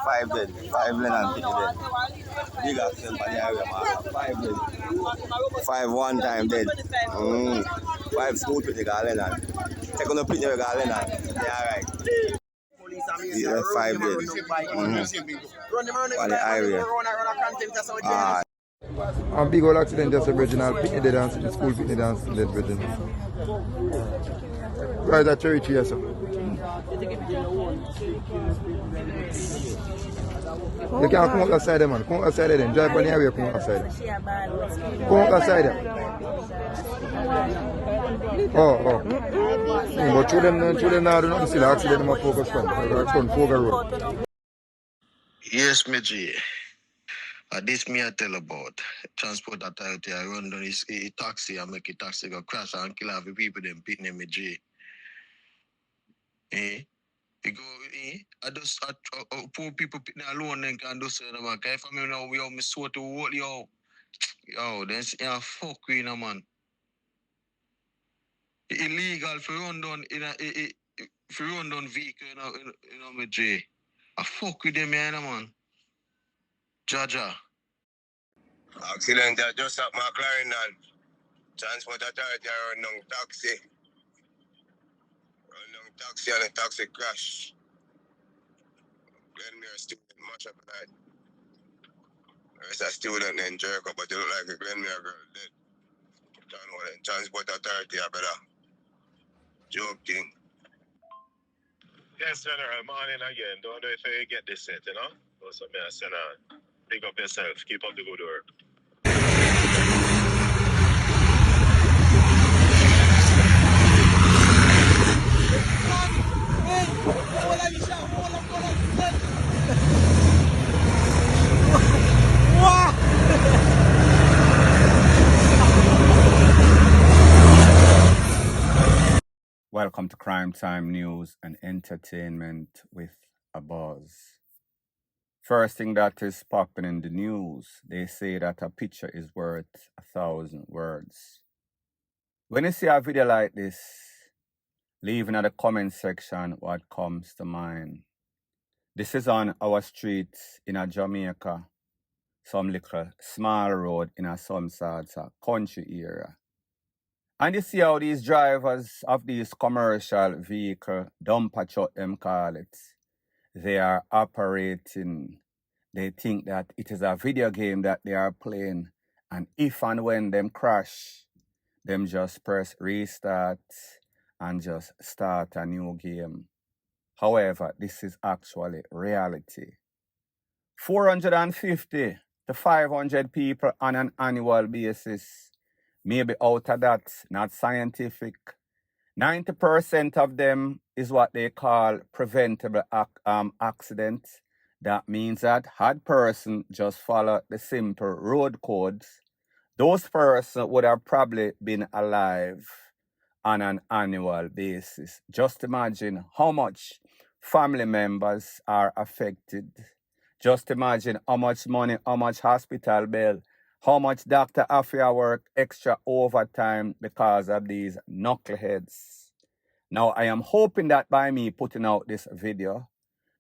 5 dead. 5 Lennon Pity dead. Big accident for the area, man. 5 dead. 5 one time dead. 5 school Pity got Lennon. Second opinion we got Lennon. Yeah, alright. Yeah, 5 dead. For the area. A big old accident just a original picnic dead and the school picnic dance dead bridging. Right at church here, sir. You can't come outside there, man. Come outside there, drive on the area, come outside. Come outside there. Oh. But children now do not see the accident, they must focus from. Focus road. Yes, Meji. This me I tell about. Transport authority, I run down a taxi, I make a taxi go crash and kill half the people, them picking me J. You go, I just, poor people picking alone, then can do so, man. If I mean, now we all miss what to hold yo. Yo, then fuck we, man. Illegal for run down in a, for run down vehicle, me J. I fuck with them, man. Jaja. Accident that just at my Clarendon. Transport authority run down taxi. Run down taxi and a taxi crash. Glenmuir student much up that. There's a student named Jericho, but they look like a Glenmuir girl dead. Transport authority, I better. Joking. Yes, General, morning again. Don't know if you get this set, you know? Also, me I send on. Pick up yourself. Keep up the good work. Welcome to Crime Time News and Entertainment with a Buzz. First thing that is popping in the news, they say that a picture is worth 1,000 words. When you see a video like this, leave in the comment section what comes to mind. This is on our streets in a Jamaica, some little small road in a some sorts of country area. And you see how these drivers of these commercial vehicle, dumper truck them call it, they are operating. They think that it is a video game that they are playing. And if and when them crash, them just press restart and just start a new game. However, this is actually reality. 450 to 500 people on an annual basis. Maybe out of that, not scientific. 90% of them is what they call preventable accidents. That means that had person just follow the simple road codes, those persons would have probably been alive on an annual basis. Just imagine how much family members are affected. Just imagine how much money, how much hospital bill, how much doctor after work extra overtime because of these knuckleheads. Now, I am hoping that by me putting out this video,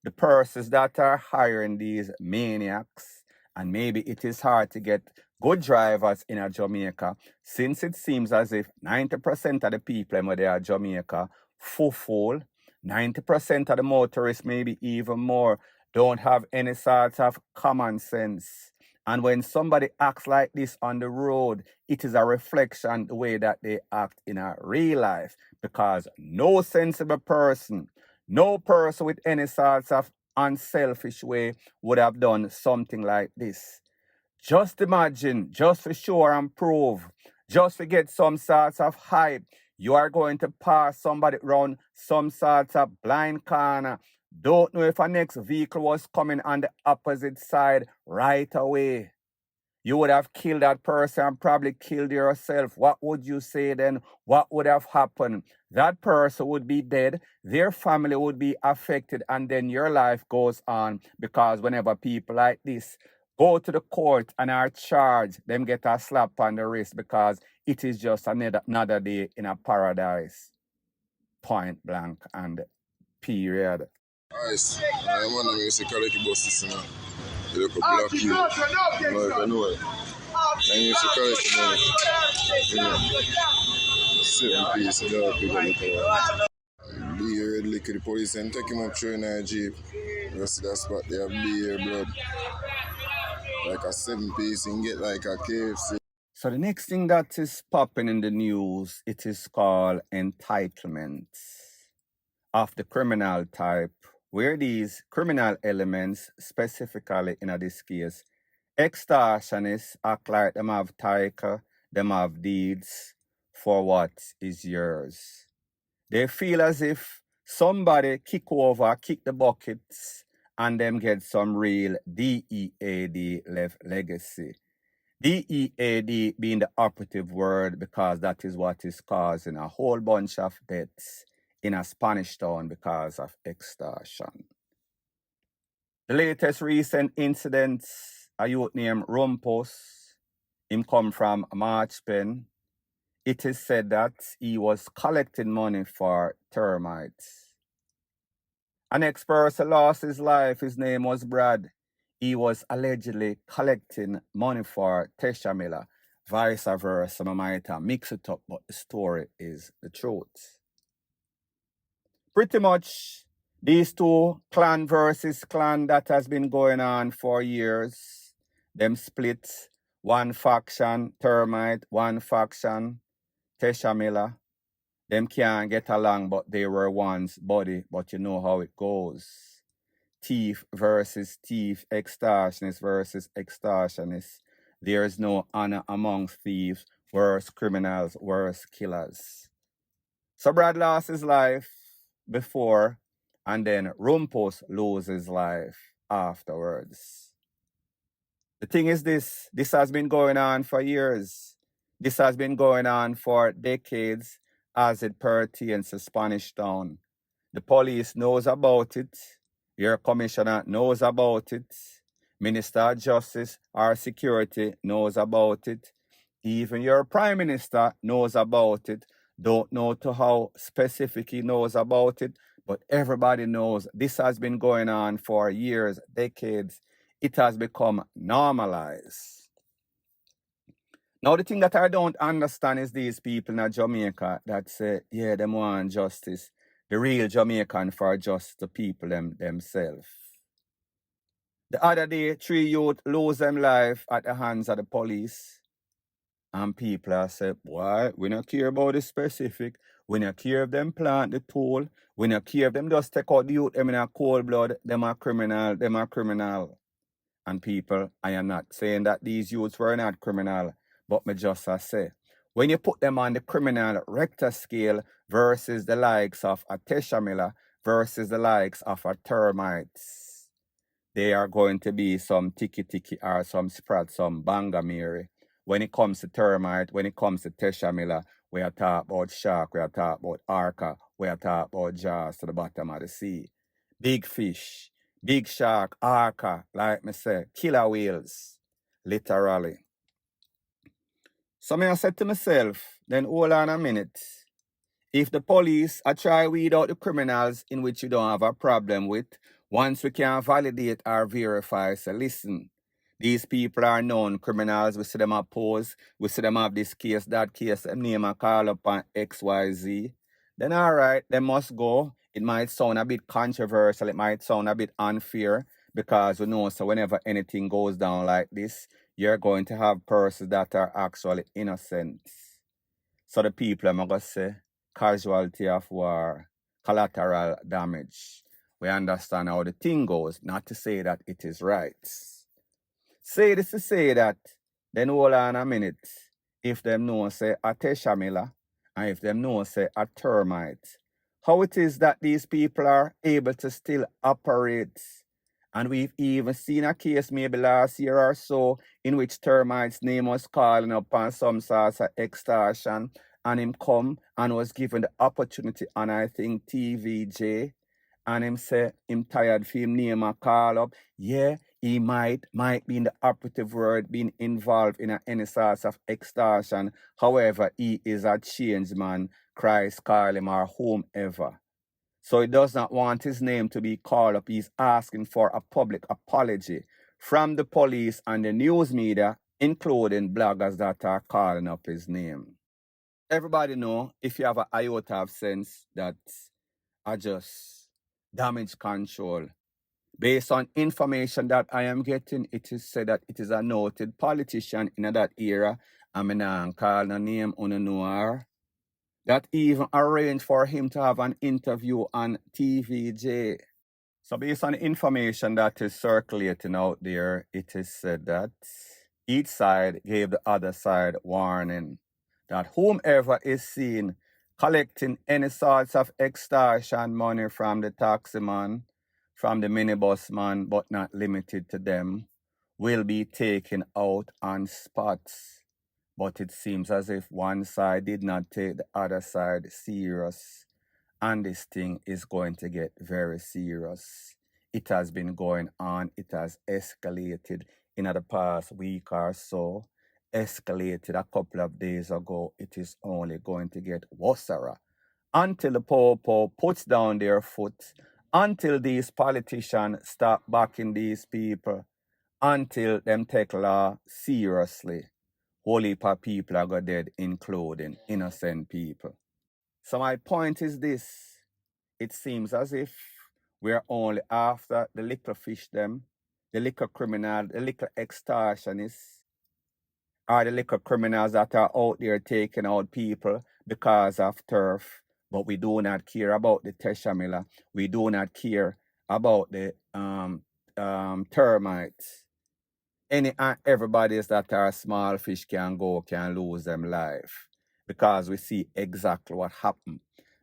the persons that are hiring these maniacs, and maybe it is hard to get good drivers in a Jamaica, since it seems as if 90% of the people when they are Jamaica, full, 90% of the motorists, maybe even more, don't have any sort of common sense. And when somebody acts like this on the road, it is a reflection the way that they act in a real life. Because no sensible person, no person with any sort of unselfish way would have done something like this. Just imagine, just for sure and prove, just to get some sort of hype, you are going to pass somebody around some sort of blind corner. Don't know if a next vehicle was coming on the opposite side right away. You would have killed that person and probably killed yourself. What would you say then? What would have happened? That person would be dead. Their family would be affected. And then your life goes on. Because whenever people like this go to the court and are charged, them get a slap on the wrist because it is just another day in a paradise. Point blank and period. Nice. I'm on the music quality buses now. You look a black you. No, I know it. I used to collect money. 7 piece, you know, people look around. Beer, red liquor, the police and take him up through in a jeep. You see that spot, they have beer, blood. Like a 7 piece, you can get like a KFC. So the next thing that is popping in the news, it is called entitlement of the criminal type, where these criminal elements, specifically in this case, extortionists act like them have title, them have deeds for what is yours. They feel as if somebody kick the buckets, and them get some real DEAD left legacy. DEAD being the operative word because that is what is causing a whole bunch of deaths in a Spanish town because of extortion. The latest recent incidents, a youth named RUMPUS, him come from Marchpen. It is said that he was collecting money for termites. An ex-person lost his life. His name was Brad. He was allegedly collecting money for Tesha Miller. Vice versa, I might have mixed it up, but the story is the truth. Pretty much, these two clan versus clan that has been going on for years. Them split, one faction, Termite, one faction, Tesha Miller. Them can't get along, but they were once buddy, but you know how it goes. Thief versus thief, extortionist versus extortionist. There is no honor amongst thieves, worse criminals, worse killers. So Brad lost his life before, and then Rumpus loses his life afterwards. The thing is this has been going on for years. This has been going on for decades as it pertains to Spanish Town. The police knows about it. Your commissioner knows about it. Minister of Justice or Security knows about it. Even your Prime Minister knows about it. Don't know to how specific he knows about it, but everybody knows this has been going on for years, decades. It has become normalized. Now, the thing that I don't understand is these people in Jamaica that say, yeah, them want justice. The real Jamaican for just the people themselves. The other day, 3 youth lose them life at the hands of the police. And people are say, why? We don't care about the specific. We don't care if them plant the tool. We don't care if them just take out the youth, them in a cold blood. Them are criminal. And people, I am not saying that these youths were not criminal, but me just say, when you put them on the criminal rector scale versus the likes of a Tesha Miller versus the likes of a Termites, they are going to be some tiki or some sprat, some bangamiri. When it comes to Termite, when it comes to Tesha Miller, we are talking about shark, we are talking about Arca, we are talking about jaws to the bottom of the sea. Big fish, big shark, Arca, like me say, killer whales, literally. So I said to myself, then hold on a minute. If the police are try weed out the criminals in which you don't have a problem with, once we can validate or verify, say, listen, these people are known criminals, we see them oppose, we see them have this case, that case, them name and call up on XYZ, then all right, they must go. It might sound a bit controversial, it might sound a bit unfair, because we know, so whenever anything goes down like this, you're going to have persons that are actually innocent. So the people, I'm going to say, casualty of war, collateral damage. We understand how the thing goes, not to say that it is right. Say this to say that, then hold on a minute. If them know, say, a Tesha Miller, and if them know, say, a Termite, how it is that these people are able to still operate. And we've even seen a case maybe last year or so in which Termite's name was calling up on some sort of extortion, and him come and was given the opportunity on, I think, TVJ, and him say him tired for him name and call up. Yeah, he might be in the operative word being involved in any sort of extortion. However, he is a changed man. Christ call him or whomever. So he does not want his name to be called up. He's asking for a public apology from the police and the news media, including bloggers that are calling up his name. Everybody know, if you have an iota of sense, that I just damage control. Based on information that I am getting, it is said that it is a noted politician in that era. I mean, I call the name Noir. That even arranged for him to have an interview on TVJ. So based on information that is circulating out there, it is said that each side gave the other side warning that whomever is seen collecting any sorts of extortion money from the taximan, from the minibus man, but not limited to them, will be taken out on spots. But it seems as if one side did not take the other side serious, and this thing is going to get very serious. It has been going on. It has escalated in the past week or so. Escalated a couple of days ago. It is only going to get worse until the popo puts down their foot, until these politicians stop backing these people, until them take law seriously. Whole heap of people are going dead, including innocent people. So my point is this. It seems as if we're only after the little fish them, the little criminal, the little extortionists, or the little criminals that are out there taking out people because of turf. But we do not care about the Tesha Miller. We do not care about the termites. Any and everybody's that are small fish can lose them life, because we see exactly what happened.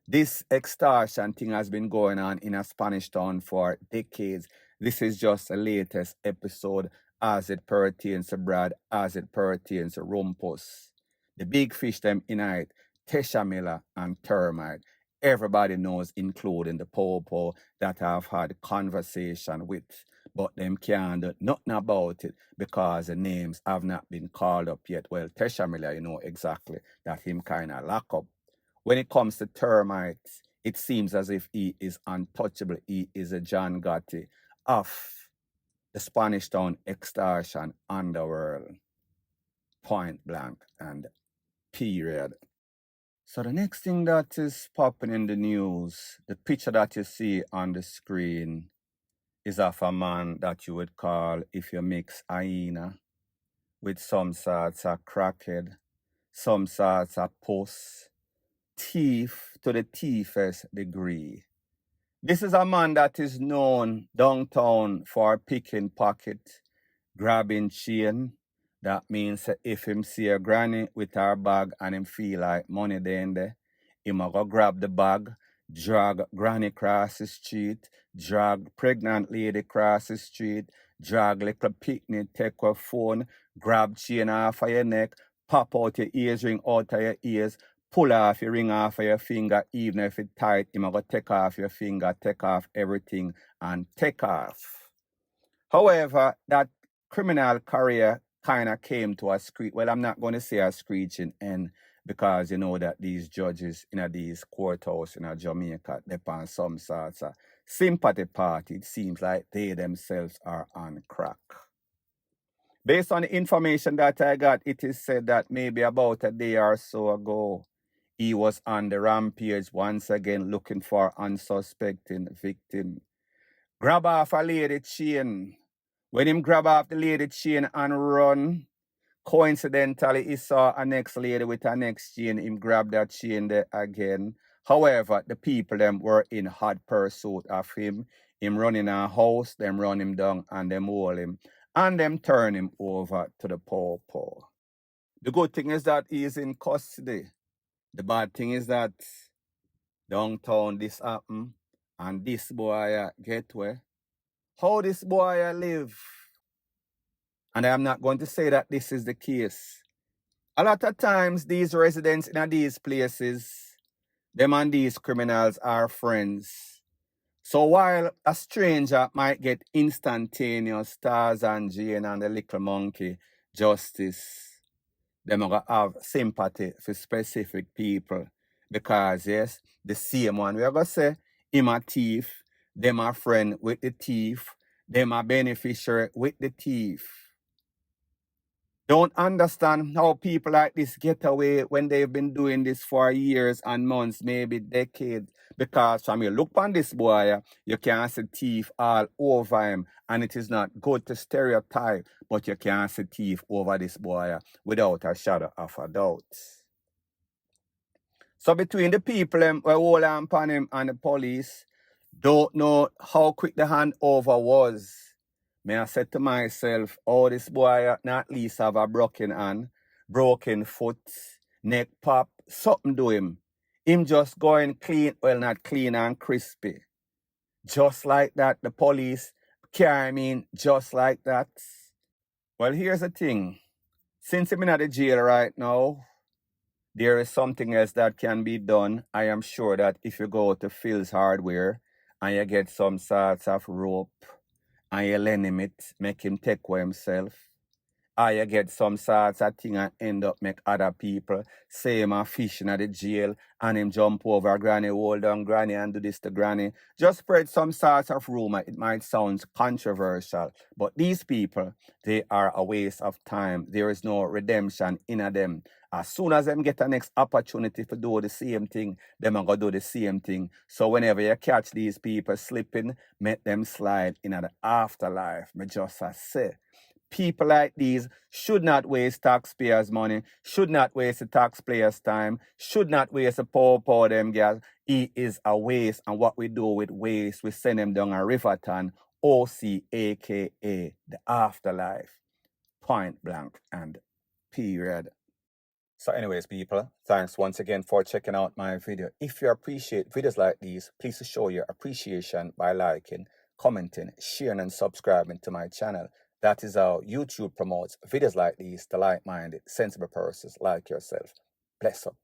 This extortion thing has been going on in a Spanish town for decades. This is just the latest episode as it pertains to Brad, as it pertains to Rumpus. The big fish them in it, Tesha Miller and Termite. Everybody knows, including the popo that I've had conversation with, but them can't do nothing about it because the names have not been called up yet. Well, Tesha Miller, you know exactly that him kind of lock up. When it comes to termites, it seems as if he is untouchable. He is a John Gotti of the Spanish Town extortion underworld. Point blank and period. So the next thing that is popping in the news, the picture that you see on the screen is of a man that you would call, if you mix hyena with some sorts of crackhead, some sorts of puss, thief to the thiefest degree. This is a man that is known downtown for picking pocket, grabbing chain. That means that if him see a granny with her bag and him feel like money then there, him a go grab the bag, drag granny cross the street, drag pregnant lady cross the street, drag little picnic, take her phone, grab chain off of your neck, pop out your ears ring out of your ears, pull off your ring off of your finger, even if it's tight, him a go take off your finger, take off everything, and take off. However, that criminal career kind of came to a screech. Well, I'm not going to say a screeching end, because you know that these judges in these courthouse in Jamaica, they on some sorts of sympathy party. It seems like they themselves are on crack. Based on the information that I got, it is said that maybe about a day or so ago, he was on the rampage once again looking for unsuspecting victim. Grab off a lady chain. When him grab off the lady chain and run, coincidentally, he saw a next lady with a next chain. Him grab that chain there again. However, the people them were in hot pursuit of him. Him running a house, them run him down and them hold him. And them turn him over to the popo. The good thing is that he is in custody. The bad thing is that downtown this happen and this boy get where. How this boy live? And I am not going to say that this is the case. A lot of times, these residents in these places, them and these criminals are friends. So while a stranger might get instantaneous Tarzan Jane and the little monkey justice, them are going to have sympathy for specific people. Because, yes, the same one, we are going to say, Him a thief, them a friend with the thief, them a beneficiary with the thief. Don't understand how people like this get away when they've been doing this for years and months, maybe decades. Because from you look on this boy, you can see thief all over him. And it is not good to stereotype, but you can see thief over this boy without a shadow of a doubt. So between the people who hold on upon him and the police, don't know how quick the handover was. May I said to myself, oh, this boy not least have a broken hand, broken foot, neck pop, something do him. Him just going clean, well, not clean and crispy. Just like that, the police carry him in just like that. Well, here's the thing. Since I'm in the jail right now, there is something else that can be done. I am sure that if you go to Phil's Hardware and you get some sorts of rope and you lend him it, make him take away himself, or you get some sorts of thing and end up make other people say him a fishing at the jail and him jump over granny, hold on granny and do this to granny. Just spread some sorts of rumor. It might sound controversial, but these people, they are a waste of time. There is no redemption in them. As soon as them get the next opportunity to do the same thing, them are going to do the same thing. So whenever you catch these people slipping, make them slide in the afterlife. Me just say, people like these should not waste taxpayers' money, should not waste the taxpayers' time, should not waste the poor them guys. It is a waste, and what we do with waste, we send them down a riverton, OC, aka the afterlife. Point blank and period. So anyways, people, thanks once again for checking out my video. If you appreciate videos like these, please show your appreciation by liking, commenting, sharing, and subscribing to my channel. That is how YouTube promotes videos like these to like-minded, sensible persons like yourself. Bless up.